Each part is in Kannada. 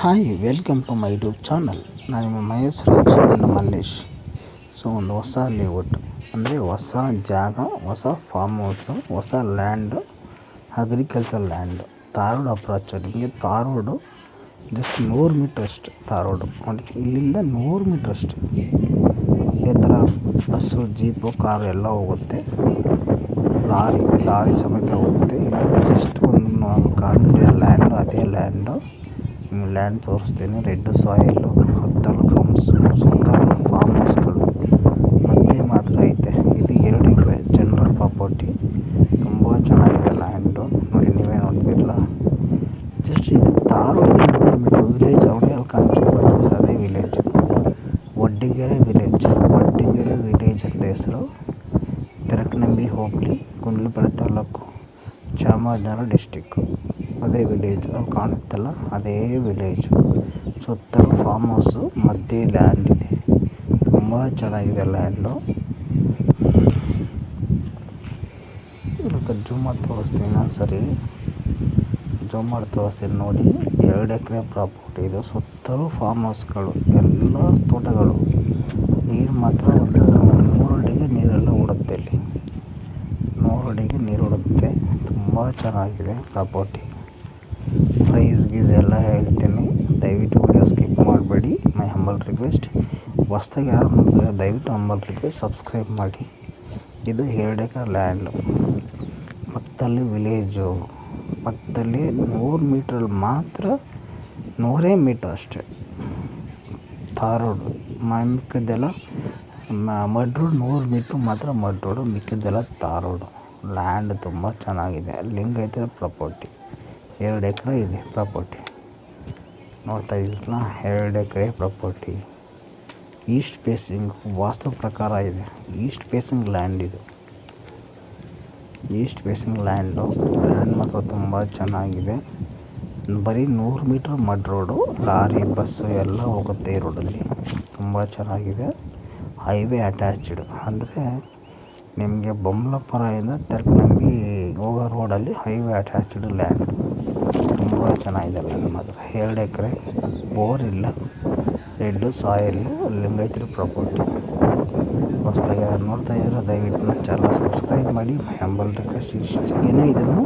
Hi welcome to my YouTube channel. ನಾನು ನಿಮ್ಮ ಮಹೇಶ್ ರಾಜ್ ಅಂಡ್ ಮಲ್ಲೇಶ್. ಸೊ ಒಂದು ಹೊಸ ಲೇಔಟ್ ಅಂದರೆ ಹೊಸ ಜಾಗ, ಹೊಸ ಫಾರ್ಮ್ ಹೌಸು, ಹೊಸ land, agriculture land, Dharwad approach. ನಿಮಗೆ ಧಾರವಾಡ ಜಸ್ಟ್ 100 ಮೀಟ್ರ್ ಅಷ್ಟು. ಧಾರವಾಡ ನೋಡಿ, ಇಲ್ಲಿಂದ 100 ಮೀಟ್ರ್ ಅಷ್ಟು. ಇದೇ ಥರ ಬಸ್ಸು, ಜೀಪು, ಕಾರು ಎಲ್ಲ ಹೋಗುತ್ತೆ. ಲಾರಿ ಸಮೇತ ಹೋಗುತ್ತೆ. ಇಲ್ಲಿ ಜಸ್ಟ್ ಒಂದು ಕಾಣ್ತಿದೆ ಲ್ಯಾಂಡು, ಅದೇ ಲ್ಯಾಂಡು. ಲ್ಯಾಂಡ್ ತೋರಿಸ್ತೀನಿ. ರೆಡ್ ಸಾಯಿಲು, ಸುತ್ತಲೂ ಫಾರ್ಮ್ ಹೌಸ್ಗಳು ಮತ್ತೆ ಮಾತ್ರ ಐತೆ. ಇದು 2 ಎಕರೆ ಜನರಲ್ ಪ್ರಾಪರ್ಟಿ. ತುಂಬ ಚೆನ್ನಾಗಿದೆ ಲ್ಯಾಂಡು. ನೋಡಿ, ನೀವೇ ನೋಡ್ತಿರಲ್ಲ. ಜಸ್ಟ್ ಇದು ಧಾರವಾಡ 100 ಮೀಟ್ರ್ ವಿಲೇಜ್. ಅವಳಿಯಲ್ಲಿ ಕಾಣಿಸ್ಕೊಡ್ತೀವಿ, ಅದೇ ವಿಲೇಜ್. ವಡ್ಡಿಗೆರೆ ವಿಲೇಜ್ ಅಂತ ಹೆಸರು. ತೆರಕನಂಬಿ ಹೋಬಳಿ, ಗುಂಡ್ಲುಪೇಟೆ ತಾಲೂಕು, ಚಾಮರಾಜನಗರ ಡಿಸ್ಟಿಕ್ಕು. ಅದೇ ವಿಲೇಜ್ ಅಲ್ಲಿ ಕಾಣುತ್ತಲ್ಲ, ಅದೇ ವಿಲೇಜು. ಸುತ್ತಲೂ ಫಾರ್ಮ್ ಹೌಸು, ಮಧ್ಯೆ ಲ್ಯಾಂಡ್ ಇದೆ. ತುಂಬ ಚೆನ್ನಾಗಿದೆ ಲ್ಯಾಂಡು. ಜೂಮ್ ಮಾಡಿ ತೋರಿಸ್ತೀನಿ ಒಂದ್ಸರಿ. ನೋಡಿ. 2 ಎಕರೆ ಪ್ರಾಪರ್ಟಿ ಇದು. ಸುತ್ತಲೂ ಫಾರ್ಮ್ ಹೌಸ್ಗಳು, ಎಲ್ಲ ತೋಟಗಳು. ನೀರು ಮಾತ್ರ ಒಂದು 100 ಅಡಿಗೆ ನೀರೆಲ್ಲ ಓಡುತ್ತೆ. ಇಲ್ಲಿ 100 ಅಡಿಗೆ ನೀರು ಓಡುತ್ತೆ. ತುಂಬ ಚೆನ್ನಾಗಿದೆ ಪ್ರಾಪರ್ಟಿ. ಪ್ರೈಸ್ ಎಲ್ಲ ಹೇಳ್ತೀನಿ. ದಯವಿಟ್ಟು ವಿಡಿಯೋ ಸ್ಕಿಪ್ ಮಾಡಬೇಡಿ. ಮೈ ಹಂಬಲ್ ರಿಕ್ವೆಸ್ಟ್. ಹೊಸ್ದಾಗಿ ಯಾರು ನೋಡಿದ್ರೆ ದಯವಿಟ್ಟು ಹಂಬಲ್ ರಿಕ್ವೆಸ್ಟ್ ಸಬ್ಸ್ಕ್ರೈಬ್ ಮಾಡಿ. ಇದು 2 ಎಕರೆ ಲ್ಯಾಂಡು. ಪಕ್ಕದಲ್ಲಿ ವಿಲೇಜು. ಪಕ್ಕದಲ್ಲಿ 100 ಮೀಟ್ರಲ್ಲಿ ಮಾತ್ರ 100 ಮೀಟ್ರ್ ಅಷ್ಟೇ ಧಾರವಾಡ. ಮಿಕ್ಕಿದ್ದೆಲ್ಲ ಮಡ್ ರೋಡ್. 100 ಮೀಟ್ರ್ ಮಾತ್ರ ಮಡ್ ರೋಡು, ಮಿಕ್ಕಿದ್ದೆಲ್ಲ ಧಾರವಾಡ. ಲ್ಯಾಂಡ್ ತುಂಬ ಚೆನ್ನಾಗಿದೆ. ಲಿಂಗಾಯತರ ಪ್ರಾಪರ್ಟಿ. 2 ಎಕರೆ ಇದೆ ಪ್ರಾಪರ್ಟಿ. ನೋಡ್ತಾ ಇದ್ದೀರಲ್ಲ, 2 ಎಕರೆ ಪ್ರಾಪರ್ಟಿ. ಈಸ್ಟ್ ಫೇಸಿಂಗ್ ವಾಸ್ತು ಪ್ರಕಾರ ಇದೆ. ಈಸ್ಟ್ ಫೇಸಿಂಗ್ ಲ್ಯಾಂಡ್ ಇದು. East facing land. ಲ್ಯಾಂಡ್ ಮಾತ್ರ ತುಂಬ ಚೆನ್ನಾಗಿದೆ. ಬರೀ 100 metre mud road. Lorry, bus ಎಲ್ಲ ಹೋಗುತ್ತೆ ಈ ರೋಡಲ್ಲಿ. ತುಂಬ ಚೆನ್ನಾಗಿದೆ. Highway attached. ಅಂದರೆ ನಿಮಗೆ ಬೊಮ್ಮಲಾಪುರದಿಂದ ತೆರಕನಂಬಿ ಹೋಗೋ ರೋಡಲ್ಲಿ ಹೈವೇ ಅಟ್ಯಾಚ್ಡ್ ಲ್ಯಾಂಡ್. ತುಂಬ ಚೆನ್ನಾಗಿದೆ ಲ್ಯಾಂಡ್ ಮಾತ್ರ. 2 ಎಕರೆ, ಬೋರ್ ಇಲ್ಲ, ರೆಡ್ ಸಾಯಿಲು, ಲಿಂಗಾಯತರ ಪ್ರಾಪರ್ಟಿ. ಹೊಸ್ದಾಗಿ ಯಾರು ನೋಡ್ತಾ ಇದ್ದೀರೋ ದಯವಿಟ್ಟು ನನ್ನ ಚಾನಲ್ ಸಬ್ಸ್ಕ್ರೈಬ್ ಮಾಡಿ. ಮೈ ಹಂಬಲ್ ರಿಕ್ವೆಸ್ಟ್. ಇಷ್ಟು ಏನೇ ಇದನ್ನು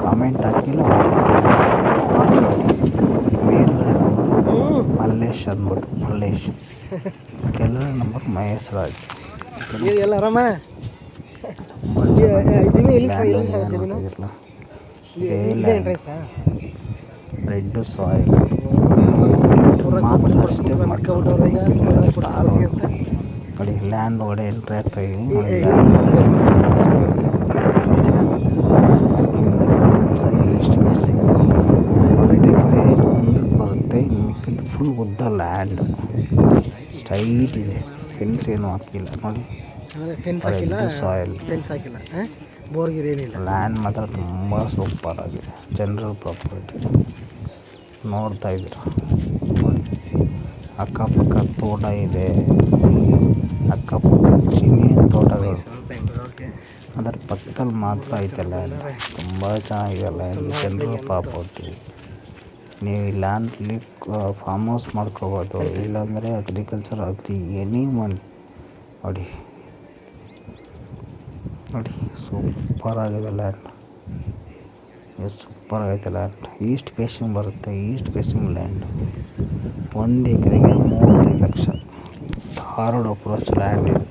ಕಾಮೆಂಟ್ ಹಾಕಿಲ್ಲ, ವಾಟ್ಸಪ್ಪಲ್ಲಿ ಕಾಲ್ ಮಾಡಿ. ಮೇಲ್ಗಡೆ ನಂಬರು ಮಲ್ಲೇಶ್ ಅಂದ್ಬಿಟ್ಟು, ಮಲ್ಲೇಶ್. ಕೆಳಗಡೆ ನಂಬರ್ ಮಹೇಶ್ ರಾಜ್. ಎಲ್ಲ ಆರಾಮ. ರೆಡ್ ಸಾಯಿಲ್ ಮಾತ್ರ ಅಷ್ಟೇ. ನೋಡಿ, ಲ್ಯಾಂಡ್ ಒಳಗಡೆ ಎಂಟ್ರಿ ಆಗ್ತಾ ಇದ್ದೀನಿ. ಈಸ್ಟ್ ಫೇಸಿಂಗ್ 2 ಎಕರೆ ಮುಂದಕ್ಕೆ ಬರುತ್ತೆ. ಮಿಕ್ಕಿದ್ದು ಫುಲ್ ಉದ್ದ ಲ್ಯಾಂಡ್. ಸ್ಟ್ರೈಟ್ ಇದೆ. ಫೆನ್ಸ್ ಏನೂ ಹಾಕಿಲ್ಲ ನೋಡಿ. ಸಾಯಿಲ್ ಬೋರ್ಗಿರ್ ಏನಿಲ್ಲ. ಲ್ಯಾಂಡ್ ಮಾತ್ರ ತುಂಬ ಸೂಪರ್ ಆಗಿದೆ. ಜನರಲ್ ಪ್ರಾಪರ್ಟಿ ನೋಡ್ತಾ ಇದ್ದೀರ ನೋಡಿ. ಅಕ್ಕಪಕ್ಕ ತೋಟ ಇದೆ. ಅಕ್ಕಪಕ್ಕ ಚಿನ್ನಿನ ತೋಟಗಳು. ಅದರ ಪಕ್ಕದಲ್ಲಿ ಮಾತ್ರ ಐತೆ ಲ್ಯಾಂಡ್. ತುಂಬ ಚೆನ್ನಾಗಿದೆ ಲ್ಯಾಂಡ್. General property. ನೀವು ಈ ಲ್ಯಾಂಡ್ಲಿ ಫಾರ್ಮ್ ಹೌಸ್ ಮಾಡ್ಕೋಬೋದು, ಇಲ್ಲಾಂದರೆ ಅಗ್ರಿಕಲ್ಚರ್ ಎನಿ ಒನ್. ನೋಡಿ, ಸೂಪರ್ ಆಗಿದೆ ಲ್ಯಾಂಡ್. ಎಷ್ಟು ಸೂಪರ್ ಆಗೈತೆ ಲ್ಯಾಂಡ್. ಈಸ್ಟ್ ಫೇಸಿಂಗ್ ಬರುತ್ತೆ. East facing land. 1 ಎಕರೆಗೆ 35 ಲಕ್ಷ. ಧಾರವಾಡ ಅಪ್ರೋಚ್ ಲ್ಯಾಂಡ್ ಇದು.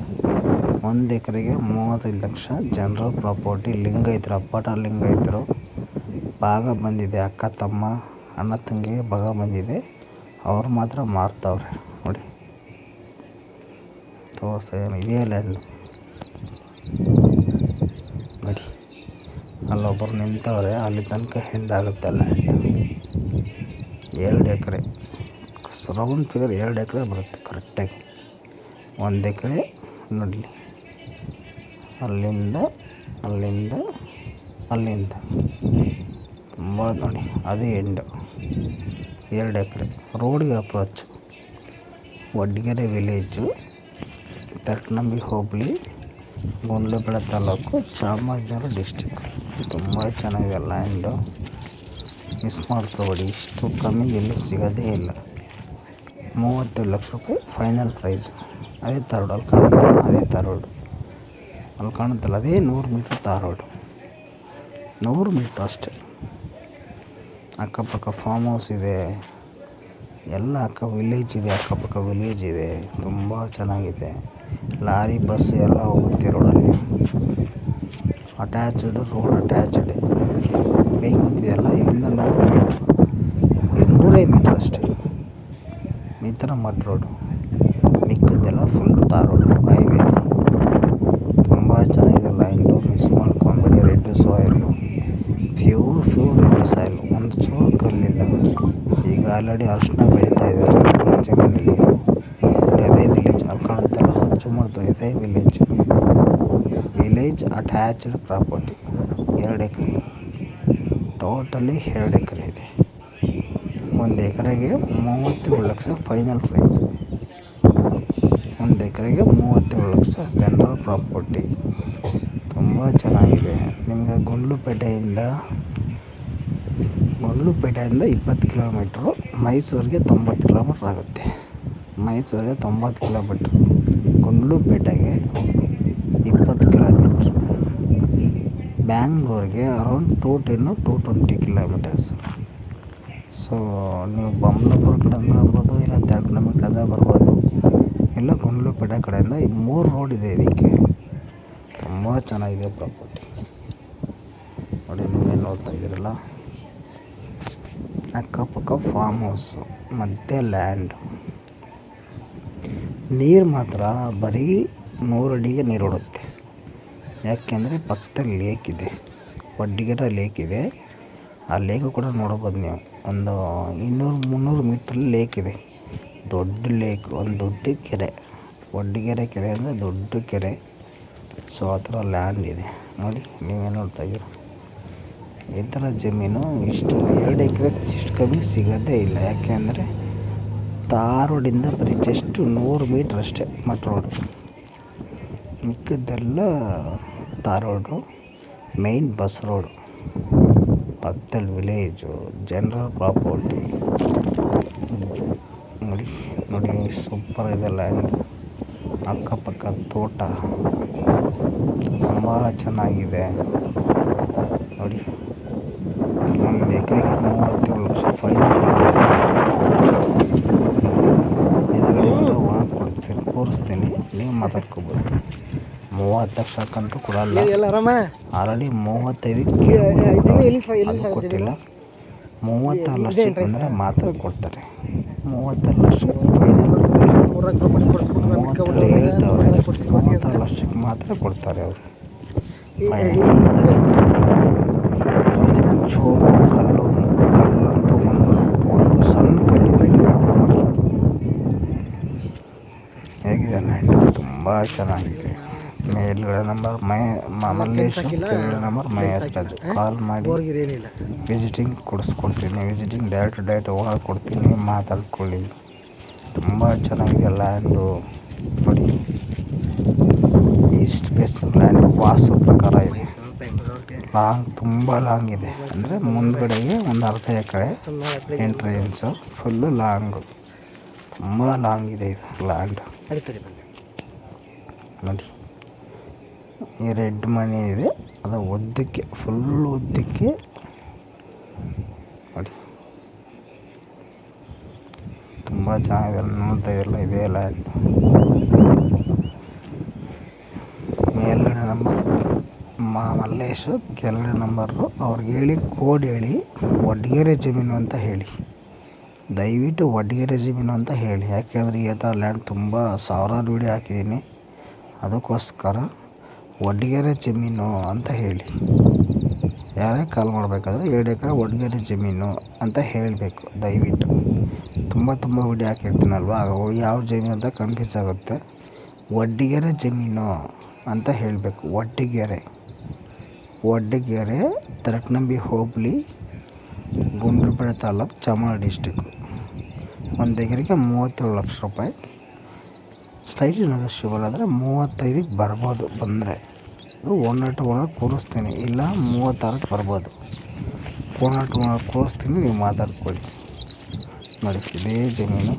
1 ಎಕರೆಗೆ 35 ಲಕ್ಷ. General property. ಲಿಂಗಾಯತರು, ಅಪ್ಪಟ ಲಿಂಗಾಯತರು ಭಾಗ ಬಂದಿದೆ. ಅಕ್ಕ ತಮ್ಮ, ಅಣ್ಣ ತಂಗಿಗೆ ಭಾಗ ಬಂದಿದೆ. ಅವ್ರು ಮಾತ್ರ ಮಾರ್ತಾವ್ರೆ ನೋಡಿ. ತೋರಿಸ್ತಾ ಇದೇ ಲ್ಯಾಂಡ್ ನೋಡಿ. ಅಲ್ಲೊಬ್ಬರು ನಿಂತವ್ರೆ, ಅಲ್ಲಿ ತನಕ ಹೆಂಡ್ ಆಗುತ್ತೆ ಲ್ಯಾಂಡ್. 2 ಎಕರೆ ರೌಂಡ್ ಫಿಗರ್ 2 ಎಕರೆ ಬರುತ್ತೆ ಕರೆಕ್ಟಾಗಿ. 1 ಎಕರೆ ನೋಡಿ, ಅಲ್ಲಿಂದ ತುಂಬ ನೋಡಿ, ಅದೇ ಎಂಡು. 2 ಎಕರೆ ರೋಡಿಗೆ ಅಪ್ರೋಚ್. ವಡ್ಡಿಗೆರೆ ವಿಲೇಜು, ತೆರಕನಂಬಿ ಹೋಬಳಿ, ಗುಂಡ್ಲುಪೇಟೆ ತಾಲೂಕು, ಚಾಮರಾಜನಗರ ಡಿಸ್ಟಿಕ್. ತುಂಬ ಚೆನ್ನಾಗಿದೆ ಲ್ಯಾಂಡು. ಮಿಸ್ ಮಾಡ್ಕೋಬೇಡಿ, ಇಷ್ಟು ಕಮ್ಮಿ ಎಲ್ಲೂ ಸಿಗೋದೇ ಇಲ್ಲ. 37 ಲಕ್ಷ ರೂಪಾಯಿ ಫೈನಲ್ ಪ್ರೈಸ್. ಅದೇ ತಾರ್ ರೋಡ್ ಅಲ್ಲಿ ಕಾಣುತ್ತಲ್ಲ, ಅದೇ ತಾರ್ ರೋಡು ಅಲ್ಲಿ ಕಾಣುತ್ತಲ್ಲ, ಅದೇ 100 ಮೀಟ್ರ್ ತಾರ್ ರೋಡು. 100 ಮೀಟ್ರ್ ಅಷ್ಟೆ. ಅಕ್ಕಪಕ್ಕ ಫಾರ್ಮ್ ಹೌಸ್ ಇದೆ, ಎಲ್ಲ ವಿಲೇಜ್ ಇದೆ, ಅಕ್ಕಪಕ್ಕ ವಿಲೇಜ್ ಇದೆ, ತುಂಬ ಚೆನ್ನಾಗಿದೆ. ಲಾರಿ ಬಸ್ ಎಲ್ಲ ಹೋಗುತ್ತೆ ರೋಡಲ್ಲಿ. ಅಟ್ಯಾಚ್ಡ್ ರೋಡ್, ಅಟ್ಯಾಚ್ಡ್ ಬೈಕ್ ನಿಂತಿದೆಯಲ್ಲ, ಇಲ್ಲಿಂದ 100 ಮೀಟ್ರ್, ಇದು 100 ಮೀಟ್ರ್ ಅಷ್ಟೇ. ಈ ಥರ ಮಡ್ ರೋಡು, ಮಿಕ್ಕಿದ್ದೆಲ್ಲ ಫುಲ್ ತಾರ್ ರೋಡು, ಹೈವೇ. ತುಂಬ ಚೆನ್ನಾಗಿದೆ ಲ್ಯಾಂಡು, ಮಿಸ್ ಮಾಡ್ಕೊಂಬೇಡಿ. Red soil, pure red soil, ಒಂದು ಚೂರು ಕಲ್ಲಿಲ್ಲ. ಈಗ ಆಲ್ರೆಡಿ ಅರಿಶಿನ ಬೆಳೀತಾ ಇದ್ದಾರೆ ಜಮೀನಲ್ಲಿ. ಅದೇ ವಿಲೇಜ್ ಅಲ್ಲಿ ಕಾಣುತ್ತಲ್ಲ, ಚುಮರ್ದು ಅದೇ ವಿಲೇಜ್ ಅಟ್ಯಾಚ್ಡ್ ಪ್ರಾಪರ್ಟಿ. 2 ಎಕರೆ, ಟೋಟಲಿ 2 ಎಕರೆ ಇದೆ. 1 ಎಕರೆಗೆ 37 ಲಕ್ಷ ಫೈನಲ್ ಪ್ರೈಸ್. 1 ಎಕರೆಗೆ 37 ಲಕ್ಷ ಜನರಲ್ ಪ್ರಾಪರ್ಟಿ. ತುಂಬ ಚೆನ್ನಾಗಿದೆ. ನಿಮಗೆ ಗುಂಡ್ಲುಪೇಟೆಯಿಂದ 20 ಕಿಲೋಮೀಟ್ರು, ಮೈಸೂರಿಗೆ 90 ಕಿಲೋಮೀಟ್ರ್ ಆಗುತ್ತೆ. ಮೈಸೂರಿಗೆ 90 ಕಿಲೋಮೀಟ್ರ್, ಗುಂಡ್ಲುಪೇಟೆಗೆ 20 ಕಿಲೋಮೀಟ್ರ್, ಬ್ಯಾಂಗ್ಳೂರಿಗೆ ಅರೌಂಡ್ 210-220 ಕಿಲೋಮೀಟರ್ಸ್. ಸೊ ನೀವು ಬೊಮ್ಮಲಾಪುರ ಕಡೆಯಿಂದ ಬರ್ಬೋದು, ಇಲ್ಲ ತ್ಯಾಲ್ಕನಮೆ ಕಡೆಯಿಂದ ಬರ್ಬೋದು, ಇಲ್ಲ ಗುಂಡ್ಲುಪೇಟೆ ಕಡೆಯಿಂದ. ಈ 3 ರೋಡ್ ಇದೆ ಇದಕ್ಕೆ. ತುಂಬ ಚೆನ್ನಾಗಿದೆ ಪ್ರಾಪರ್ಟಿ. ನೋಡಿ, ನೀವೇನು ನೋಡ್ತಾ ಇದ್ದೀರಲ್ಲ, ಅಕ್ಕಪಕ್ಕ ಫಾರ್ಮ್ ಹೌಸು, ಮಧ್ಯೆ ಲ್ಯಾಂಡು. ನೀರು ಮಾತ್ರ ಬರೀ 100 ಅಡಿಗೆ ನೀರು ಓಡುತ್ತೆ. ಯಾಕೆಂದರೆ ಪಕ್ಕದಲ್ಲಿ ಲೇಕ್ ಇದೆ, ವಡ್ಡಿಗೆರೆ ಲೇಕ್ ಇದೆ. ಆ ಲೇಕು ಕೂಡ ನೋಡ್ಬೋದು ನೀವು. ಒಂದು 200-300 ಮೀಟ್ರಲ್ಲಿ ಲೇಕ್ ಇದೆ, ದೊಡ್ಡ ಲೇಕ್, ಒಂದು ದೊಡ್ಡ ಕೆರೆ. ವಡ್ಡಿಗೆರೆ ಕೆರೆ ಅಂದರೆ ದೊಡ್ಡ ಕೆರೆ. ಸೊ ಆ ಥರ ಲ್ಯಾಂಡ್ ಇದೆ. ನೋಡಿ, ನೀವೇನು ನೋಡ್ತಾ ಇದ್ದೀರ, ಈ ಥರ ಜಮೀನು ಇಷ್ಟು 2 ಎಕರೆ ಇಷ್ಟು ಕಮ್ಮಿ ಸಿಗೋದೇ ಇಲ್ಲ. ಯಾಕೆಂದರೆ ತಾರ್ ರೋಡಿಂದ ಬರೀ ಜಸ್ಟ್ 100 ಮೀಟ್ರ್ ಅಷ್ಟೇ ಮಡ್ ರೋಡು, ಮಿಕ್ಕಿದ್ದೆಲ್ಲ ತಾರ್ ರೋಡು, ಮೇಯ್ನ್ ಬಸ್ ರೋಡು. ಪಕ್ಕದಲ್ಲಿ ವಿಲೇಜು, ಜನರಲ್ ಪ್ರಾಪರ್ಟಿ. ನೋಡಿ ಸೂಪರ್ ಇದೆ ಲ್ಯಾಂಡ್. ಅಕ್ಕಪಕ್ಕ ತೋಟ, ತುಂಬ ಚೆನ್ನಾಗಿದೆ. ನೋಡಿ, 1 ಎಕರೆಗೆ 37 ಲಕ್ಷ ಫೈನಲ್ ಪ್ರೈಸ್. ಕೂರಿಸ್ತೀನಿ, ನೀವು ಮಾತಾಡ್ಕೋಬೋದು. 30 ಲಕ್ಷಕ್ಕಂತೂ ಕೊಡಲ್ಲ. ಎಲ್ಲ ಆರಾಮ? ಆಲ್ರೆಡಿ 35ಕ್ಕೆ ಅದು ಕೊಟ್ಟಿಲ್ಲ. 36 ಲಕ್ಷಕ್ಕೆ ಬಂದರೆ ಮಾತ್ರ ಕೊಡ್ತಾರೆ. 36 ಲಕ್ಷ ಫೈನಲ್, 30 ಹೇಳ್ತವ್ರೆ. 36 ಲಕ್ಷಕ್ಕೆ ಮಾತ್ರ ಕೊಡ್ತಾರೆ ಅವರು. ಚೋರು ಕಲ್ಲಂತೂ ಒಂದು ಸಣ್ಣ ಕಲ್ಲು. ಹೇಗಿದೆ ಲ್ಯಾಂಡ್? ತುಂಬ ಚೆನ್ನಾಗಿದೆ. ಮೇಲ್ಗಡೆ ನಂಬರ್ ಮಲ್ಲೇಶ್, ಕೆಳಗಡೆ ನಂಬರ್ ಮಹೇಶ್ ರಾಜು. ಕಾಲ್ ಮಾಡಿ ವಿಸಿಟಿಂಗ್ ಕೊಡಿಸ್ಕೊಡ್ತೀನಿ. ವಿಸಿಟಿಂಗ್ ಡೈರೆಕ್ಟ್ ಹೋಗಿ ಕೊಡ್ತೀನಿ, ಮಾತಾಡ್ಕೊಳ್ಳಿ. ತುಂಬ ಚೆನ್ನಾಗಿದೆ ಲ್ಯಾಂಡು. ನೋಡಿ, ಈಸ್ಟ್ ಫೇಸಿಂಗ್ ಲ್ಯಾಂಡ್ ವಾಸ್ತು ಪ್ರಕಾರ ಇದೆ. ಲಾಂಗ್, ತುಂಬ ಲಾಂಗ್ ಇದೆ. ಅಂದರೆ ಮುಂದ್ಗಡೆಗೆ ಒಂದು ಅರ್ಧ ಎಕರೆ ಎಂಟ್ರೆನ್ಸು ಫುಲ್ಲು ಲಾಂಗು, ತುಂಬ ಲಾಂಗ್ ಇದೆ ಇದು ಲ್ಯಾಂಡ್. ನೋಡಿ, ಈ ರೆಡ್ ಮನೆ ಇದೆ, ಅದು ಉದ್ದಕ್ಕೆ, ಫುಲ್ ಉದ್ದಕ್ಕೆ. ನೋಡಿ, ತುಂಬ ಚೆನ್ನಾಗಿದೆ. ನೋಡ್ತಾ ಇರಲ್ಲ, ಇದೇ ಲ್ಯಾಂಡ್. ಮೇಲ್ಗಡೆ ನಂಬರ್ ಮಲ್ಲೇಶ್, ಕೆಳಗಡೆ ನಂಬರು ಅವ್ರಿಗೆ ಹೇಳಿ, ಕೋಡ್ ಹೇಳಿ ವಡ್ಡಿಗೆರೆ ಜಮೀನು ಅಂತ ಹೇಳಿ. ದಯವಿಟ್ಟು ವಡ್ಡಿಗೆರೆ ಜಮೀನು ಅಂತ ಹೇಳಿ. ಯಾಕೆಂದರೆ ಈ ಥರ ಲ್ಯಾಂಡ್ ತುಂಬ ಸಾವಿರಾರು ವೀಡಿಯೋ ಹಾಕಿದ್ದೀನಿ, ಅದಕ್ಕೋಸ್ಕರ ವಡ್ಡಿಗೆರೆ ಜಮೀನು ಅಂತ ಹೇಳಿ. ಯಾರೇ ಕಾಲ್ ಮಾಡಬೇಕಾದ್ರೆ 2 ಎಕರೆ ವಡ್ಡಿಗೆರೆ ಜಮೀನು ಅಂತ ಹೇಳಬೇಕು ದಯವಿಟ್ಟು. ತುಂಬ ವೀಡಿಯೋ ಹಾಕಿರ್ತೀನಲ್ವ, ಯಾವ ಜಮೀನು ಅಂತ ಕನ್ಫ್ಯೂಸ್ ಆಗುತ್ತೆ. ವಡ್ಡಿಗೆರೆ ಜಮೀನು ಅಂತ ಹೇಳಬೇಕು. ವಡ್ಡಿಗೆರೆ ತರಕನಂಬಿ ಹೋಬಳಿ, ಗುಂಡ್ಲುಪೇಟೆ ತಾಲೂಕು, ಚಾಮರಾಜ ಡಿಸ್ಟಿಕ್ಕು. 1 ಎಕರೆಗೆ 37 ಲಕ್ಷ ರೂಪಾಯಿ. ಸ್ಲೈಟ್ಲಿ ನೆಗೋಷಿಯಬಲ್ ಆದರೆ 35ಕ್ಕೆ ಬರ್ಬೋದು. ಬಂದರೆ ಓನರ್ ಟು ಓನರ್ ಕೂರಿಸ್ತೀನಿ, ಇಲ್ಲ 36ಕ್ಕೆ ಬರ್ಬೋದು. ಫೋನ್ ಕೋರಿಸ್ತೀನಿ, ನೀವು ಮಾತಾಡ್ಕೊಳ್ಳಿ. ನೋಡಿ ಇದೇ ಜಮೀನು.